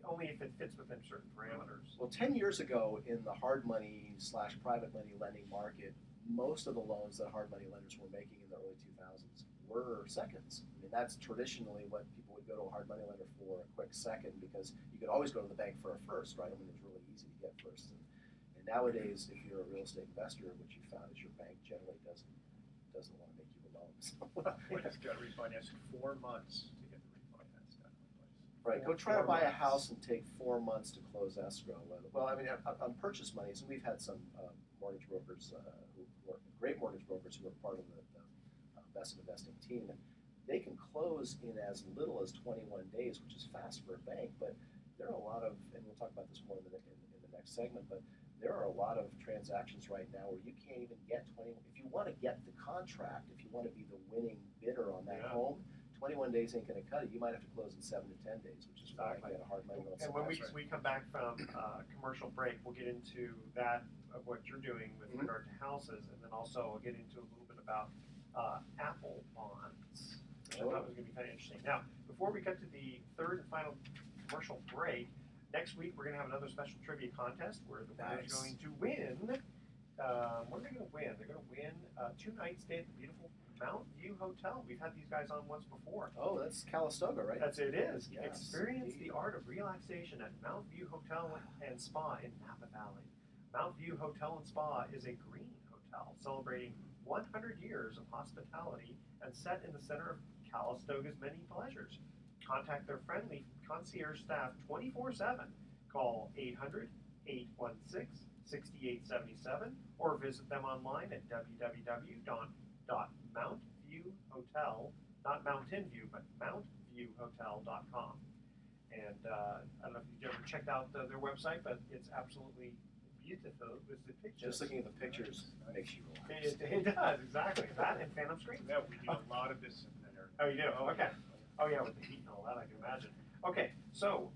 S1: only if it fits within certain parameters.
S2: Well, 10 years ago in the hard money / private money lending market, most of the loans that hard money lenders were making in the early 2000s were seconds. I mean, that's traditionally what people would go to a hard money lender for, a quick second, because you could always go to the bank for a first, right? I mean, it's really easy to get first. And nowadays, if you're a real estate investor, what you found is your bank generally doesn't want to make you a loan. So,
S3: We just got refinanced in 4 months to get the refinance done.
S2: right, go try to buy a house and take 4 months to close escrow. Well, I mean, on purchase monies, and we've had some mortgage brokers who are great mortgage brokers who are part of the Best Investing team, and they can close in as little as 21 days, which is fast for a bank. But there are a lot of, and we'll talk about this more in the next segment, but there are a lot of transactions right now where you can't even get 20. If you want to get the contract, if you want to be the winning bidder on that home, 21 days ain't going to cut it. You might have to close in 7 to 10 days, which is why I get a hard money loan.
S1: And when we come back from commercial break, we'll get into that of what you're doing with regard to houses, and then also we'll get into a little bit about Apple bonds, which I thought was going to be kind of interesting. Now, before we cut to the third and final commercial break, next week we're going to have another special trivia contest where the winner is going to win what are they going to win? They're going to win 2 nights stay at the beautiful Mount View Hotel. We've had these guys on once before.
S2: Oh, that's Calistoga, right?
S1: That's it is.
S2: Yes,
S1: Experience
S2: indeed.
S1: the art of relaxation at Mount View Hotel and Spa in Napa Valley. Mount View Hotel and Spa is a green hotel celebrating 100 years of hospitality and set in the center of Calistoga's many pleasures. Contact their friendly concierge staff 24/7. Call 800-816-6877 or visit them online at www.mountviewhotel, not Mountain View, but mountviewhotel.com. And I don't know if you've ever checked out their website, but it's absolutely beautiful with the pictures.
S2: Just looking at the pictures makes you relax.
S1: It does, exactly. That and Phantom Screens.
S3: Yeah, we do a lot of this in that area.
S1: Oh, you do? Oh, okay. Oh, yeah, with the heat and all that, I can imagine. Okay, so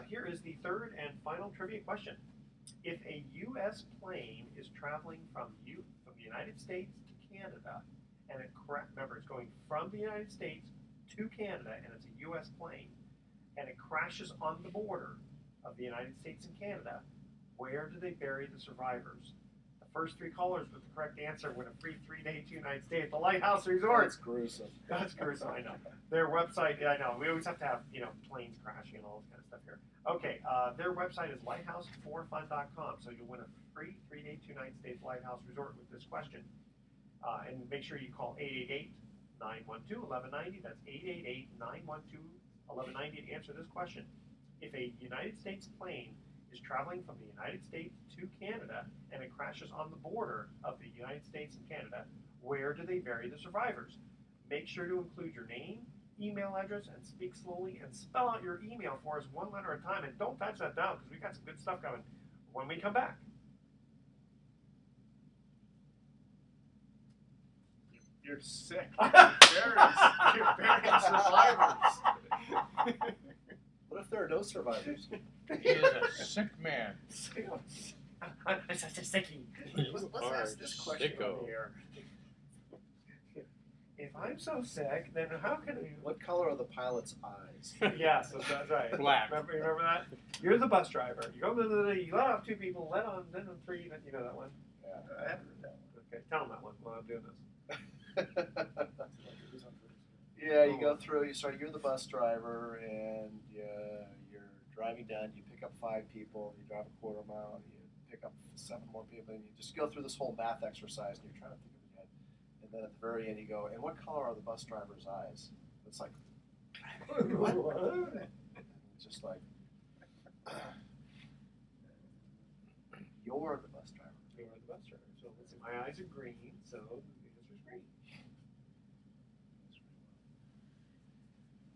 S1: here is the third and final trivia question. If a U.S. plane is traveling from the United States to Canada, and remember, it's going from the United States to Canada, and it's a U.S. plane, and it crashes on the border of the United States and Canada, where do they bury the survivors? The first 3 callers with the correct answer win a free 3-day, 2-night stay at the Lighthouse Resort.
S2: That's gruesome.
S1: That's gruesome, I know. Their website, I know, we always have to have, planes crashing and all this kind of stuff here. Okay, their website is lighthouse4fun.com, so you'll win a free 3-day, 2-night stay at the Lighthouse Resort with this question. And make sure you call 888-912-1190. That's 888-912-1190 to answer this question. If a United States plane is traveling from the United States to Canada and it crashes on the border of the United States and Canada, where do they bury the survivors? Make sure to include your name, email address, and speak slowly and spell out your email for us 1 letter at a time. And don't touch that down because we got some good stuff coming when we come back.
S3: You're sick. You're burying survivors.
S2: What if there are no survivors?
S4: He is a sick man.
S1: I'm such a sickie.
S2: Let's ask this question
S4: sicko.
S2: over here.
S1: If I'm so sick, then how can I?
S2: What color are the pilot's eyes?
S1: Yes, that's right.
S4: Black.
S1: Remember that? You're the bus driver. You go, you let off 2 people, let on 3. You know that one?
S2: Yeah.
S3: I haven't heard that one.
S1: Okay, tell them that one while I'm doing this.
S2: Yeah, you go through, you're the bus driver, and you're driving down, you pick up 5 people, you drive a quarter mile, you pick up 7 more people, and you just go through this whole math exercise, and you're trying to think of it yet. And then at the very end, you go, and what color are the bus driver's eyes? It's like, what? It's just like, you're the bus driver.
S1: You're the bus driver. So let's see, my eyes are green, so the answer's green.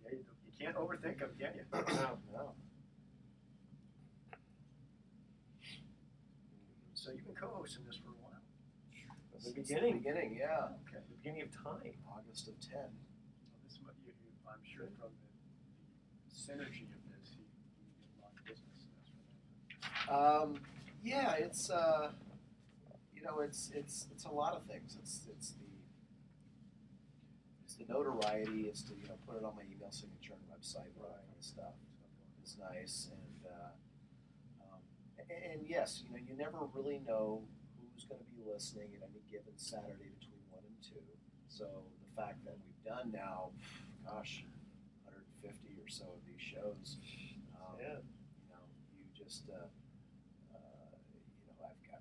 S3: Yeah, you can't overthink them, can you?
S2: No.
S3: So you've been co-hosting this for a while.
S1: The beginning.
S2: Beginning, yeah.
S3: Okay.
S1: The beginning of time.
S2: August of 10.
S3: Well, this, I'm sure from the synergy of this, you get a lot of business.
S2: Yeah, it's it's a lot of things. It's the notoriety. It's to put it on my email signature and website and all that kind of stuff. It's nice and yes, you never really know who's going to be listening at any given Saturday between 1 and 2. So the fact that we've done now, gosh, 150 or so of these shows.
S1: Yeah.
S2: You just I've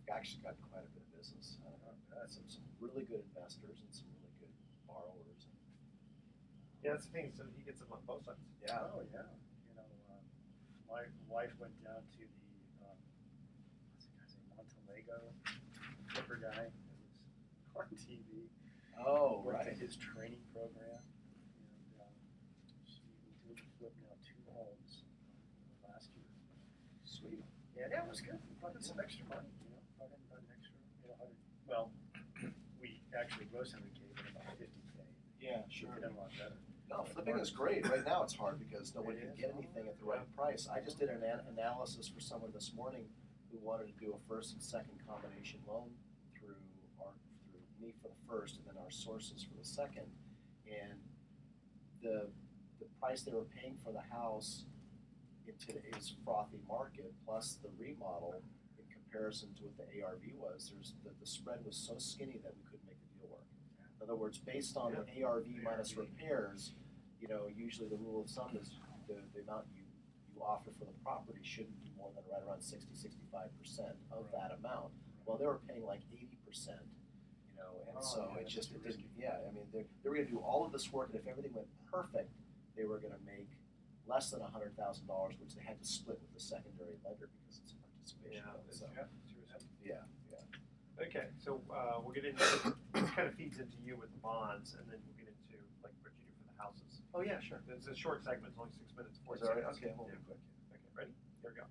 S2: actually gotten quite a bit of business. Some really good investors and some really good borrowers.
S1: Yeah, that's the thing. So he gets them on both sides.
S2: Yeah.
S3: Oh yeah. My wife went down to the what's the guy's name, Montalego flipper guy that was on TV.
S2: Oh,
S3: Went
S2: right.
S3: to his training program, and she was doing the flip now 2 homes last year.
S2: Sweet.
S3: Yeah, it was good. We brought in some extra money, brought in about an extra, 100. Well, we actually gross 100K, but about 50K.
S2: Yeah,
S3: She
S2: sure.
S3: could have a lot better.
S2: No, flipping is great. Right now it's hard because nobody can get anything at the right price. I just did an analysis for someone this morning who wanted to do a first and second combination loan through me for the first and then our sources for the second. And the price they were paying for the house in today's frothy market plus the remodel in comparison to what the ARV was, the spread was so skinny that we couldn't make the deal work. In other words, based on the ARV minus repairs, usually the rule of thumb is the amount you offer for the property shouldn't be more than right around 60-65% of that amount. Well, they were paying like 80%, and it didn't. Yeah, I mean, they were going to do all of this work, and if everything went perfect, they were going to make less than $100,000, which they had to split with the secondary lender because it's a participation loan. So, yeah.
S1: Okay, so we'll get into this kind of feeds into you with the bonds, and then we'll get into like what you do for the houses.
S2: Oh yeah, sure.
S1: It's a short segment, it's only 6 minutes.
S2: Is that right? Okay, we'll be quick.
S1: Okay, ready? Here we go.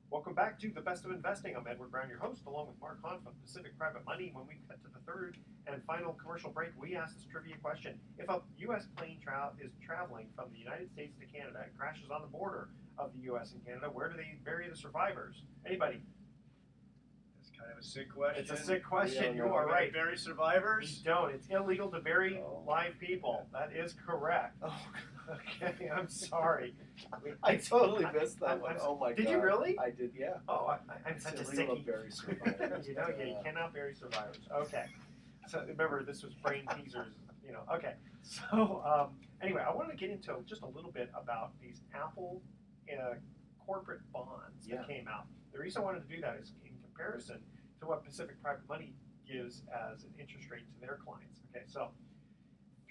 S1: Welcome back to The Best of Investing. I'm Edward Brown, your host, along with Mark Hahn from Pacific Private Money. When we cut to the third and final commercial break, we asked this trivia question. If a U.S. plane is traveling from the United States to Canada and crashes on the border of the U.S. and Canada, where do they bury the survivors? Anybody?
S3: That's kind of a sick question.
S1: It's a sick question. You
S3: Are
S1: are
S3: we
S1: right.
S3: Bury survivors?
S1: We don't. It's illegal to bury live people. That is correct.
S2: Oh,
S1: Okay, I'm sorry.
S2: I totally missed that one. Oh my god.
S1: Did you really?
S2: I did, yeah.
S1: Oh, I'm
S2: It's
S1: such a
S2: illegal to
S1: sickie.
S2: bury survivors.
S1: You cannot bury survivors. Okay. So remember, this was brain teasers. Okay. So anyway, I wanted to get into just a little bit about these Apple corporate bonds that came out. The reason I wanted to do that is in comparison to what Pacific Private Money gives as an interest rate to their clients. Okay, so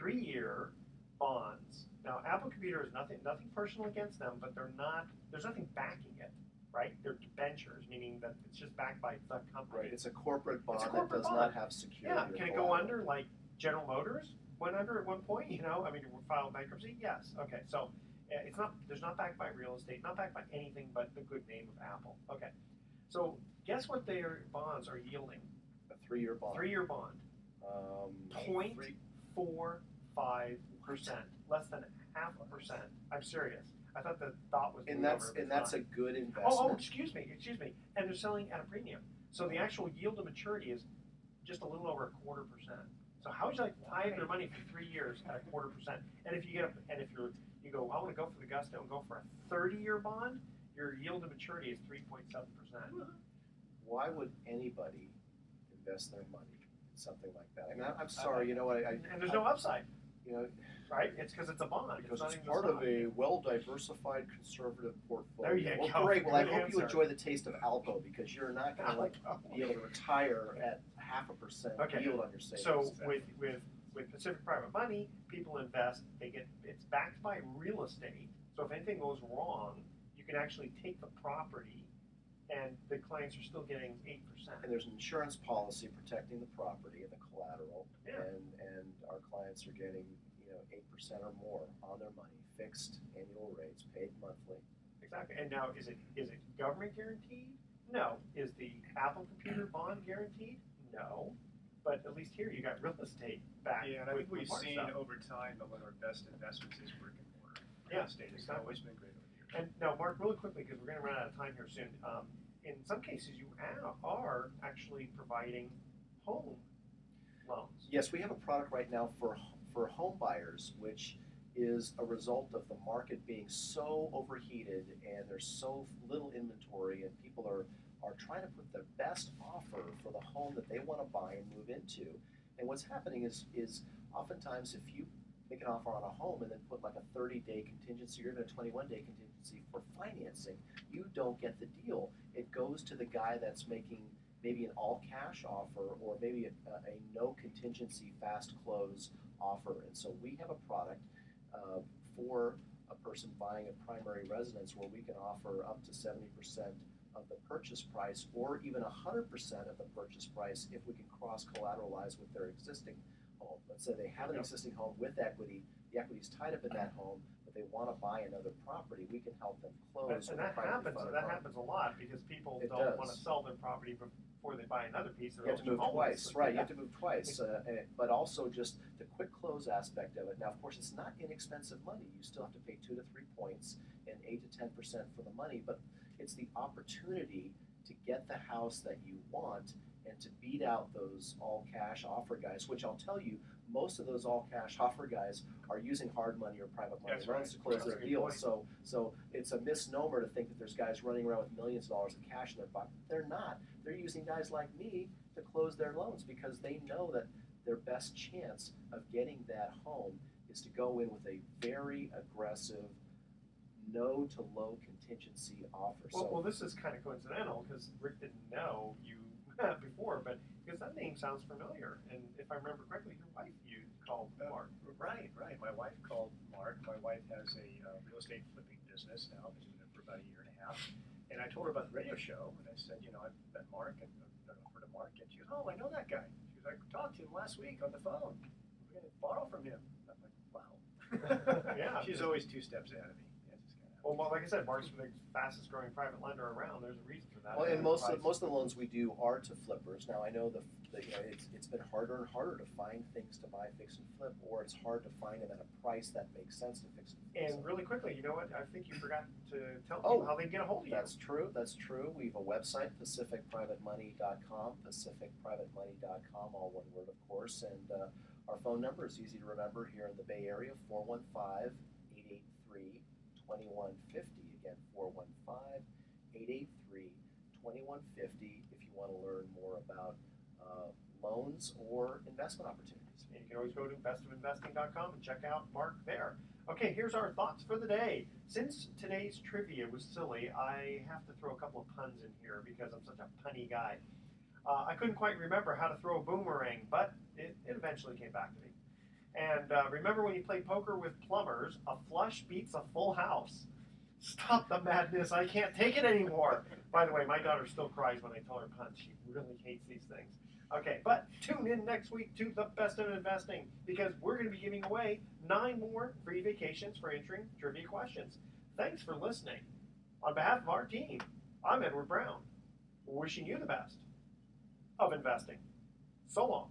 S1: 3-year bonds. Now, Apple Computer is nothing personal against them, but there's nothing backing it, right? They're debentures, meaning that it's just backed by the company.
S2: Right, it's a corporate bond
S1: corporate
S2: that does
S1: bond.
S2: not have security.
S1: Yeah, can it go under like General Motors went under at one point? I mean, it filed bankruptcy. Yes. Okay, so it's not. There's not backed by real estate, not backed by anything but the good name of Apple. Okay, so guess what their bonds are yielding?
S2: A 3-year bond.
S1: 3-year bond. 0.45%, less than 0.5%. I'm serious. I thought the thought was.
S2: And that's a good investment.
S1: Oh, excuse me. And they're selling at a premium. So the actual yield to maturity is just a little over 0.25%. So how would you like to tie up your money for 3 years at 0.25%? And if you you go, I want to go for the gusto and go for a 30-year bond, your yield to maturity is 3.7%.
S2: Why would anybody invest their money in something like that? I mean, I'm sorry,
S1: and there's no upside, right? It's because it's a bond.
S2: Because it's
S1: not
S2: part
S1: even
S2: of a well-diversified conservative portfolio.
S1: There you go.
S2: Great. Well, I
S1: Good
S2: hope you
S1: answer.
S2: enjoy the taste of Alpo because you're not going to be able to retire at 0.5% yield on your savings.
S1: So with Pacific Private Money, people invest. It's backed by real estate. So if anything goes wrong, you can actually take the property, and the clients are still getting 8%.
S2: And there's an insurance policy protecting the property and the collateral,
S1: Yeah.
S2: and our clients are getting 8% or more on their money, fixed annual rates, paid monthly.
S1: Exactly. And now, is it government guaranteed? No. Is the Apple Computer bond guaranteed? No. But at least here you got real estate back.
S3: Yeah, and I think
S1: with
S3: we've
S1: hard
S3: seen
S1: stuff.
S3: over time that one of our best investments is brick and mortar.
S1: Yeah,
S3: Real estate has
S1: exactly.
S3: always been great over the years.
S1: And now, Mark, really quickly, because we're going to run out of time here soon. In some cases, you are actually providing home loans.
S2: Yes, we have a product right now for home buyers, which is a result of the market being so overheated and there's so little inventory, and people are trying to put the best offer for the home that they want to buy and move into. And what's happening is oftentimes if you make an offer on a home and then put like a 30-day contingency or even a 21-day contingency for financing, you don't get the deal. It goes to the guy that's making maybe an all-cash offer or maybe a no contingency fast close offer. And so we have a product for a person buying a primary residence where we can offer up to 70% of the purchase price or even 100% of the purchase price if we can cross-collateralize with their existing home. Let's say they have an existing home with equity, the equity's tied up in that home, but they want to buy another property, we can help them close.
S1: And that happens a lot because people
S2: It
S1: don't
S2: does.
S1: want to sell their property before they buy another piece.
S2: You have to move twice, right? You have to move twice, but also just the quick close aspect of it. Now, of course, it's not inexpensive money. You still have to pay 2 to 3 points and 8 to 10% for the money, but it's the opportunity to get the house that you want and to beat out those all cash offer guys, which I'll tell you, most of those all cash offer guys are using hard money or private money
S1: That's
S2: loans
S1: right.
S2: to close
S1: That's a
S2: their
S1: good
S2: deals.
S1: point.
S2: So it's a misnomer to think that there's guys running around with millions of dollars of cash in their pocket. They're not. They're using guys like me to close their loans because they know that their best chance of getting that home is to go in with a very aggressive, no to low contingency offer.
S1: Well, this is kind of coincidental because Rick didn't know you before, but because that name sounds familiar, and if I remember correctly, your wife you called Mark.
S3: Right. My wife called Mark. My wife has a real estate flipping business now. Been doing it for about a year and a half. And I told her about the radio show, and I said, I've met Mark, and I referred to Mark, and she goes, oh, I know that guy. She goes, I talked to him last week on the phone. We're going to borrow from him. I'm like, wow.
S1: Yeah.
S3: She's always 2 steps ahead of me. Yeah, just kinda
S1: Well, like I said, Mark's the fastest growing private lender around. There's a reason for that.
S2: Well, and most of
S1: Price-
S2: the loans we do are to flippers. Now I know it's been harder and harder to find things to buy, fix and flip, or it's hard to find them at a price that makes sense to fix and flip.
S1: And really quickly, you know what? I think you forgot to tell
S2: Oh,
S1: people how they get a hold of you.
S2: That's true. We have a website, pacificprivatemoney.com, pacificprivatemoney.com, all one word, of course. And our phone number is easy to remember here in the Bay Area, 415-883-2150. Again, 415-883-2150 if you want to learn more about loans or investment opportunities.
S1: And you can always go to bestofinvesting.com and check out Mark there. Okay, here's our thoughts for the day. Since today's trivia was silly, I have to throw a couple of puns in here because I'm such a punny guy. I couldn't quite remember how to throw a boomerang, but it eventually came back to me. And remember when you played poker with plumbers, a flush beats a full house. Stop the madness, I can't take it anymore. By the way, my daughter still cries when I tell her puns. She really hates these things. Okay, but tune in next week to The Best of Investing because we're going to be giving away 9 more free vacations for answering trivia questions. Thanks for listening. On behalf of our team, I'm Edward Brown, wishing you the best of investing. So long.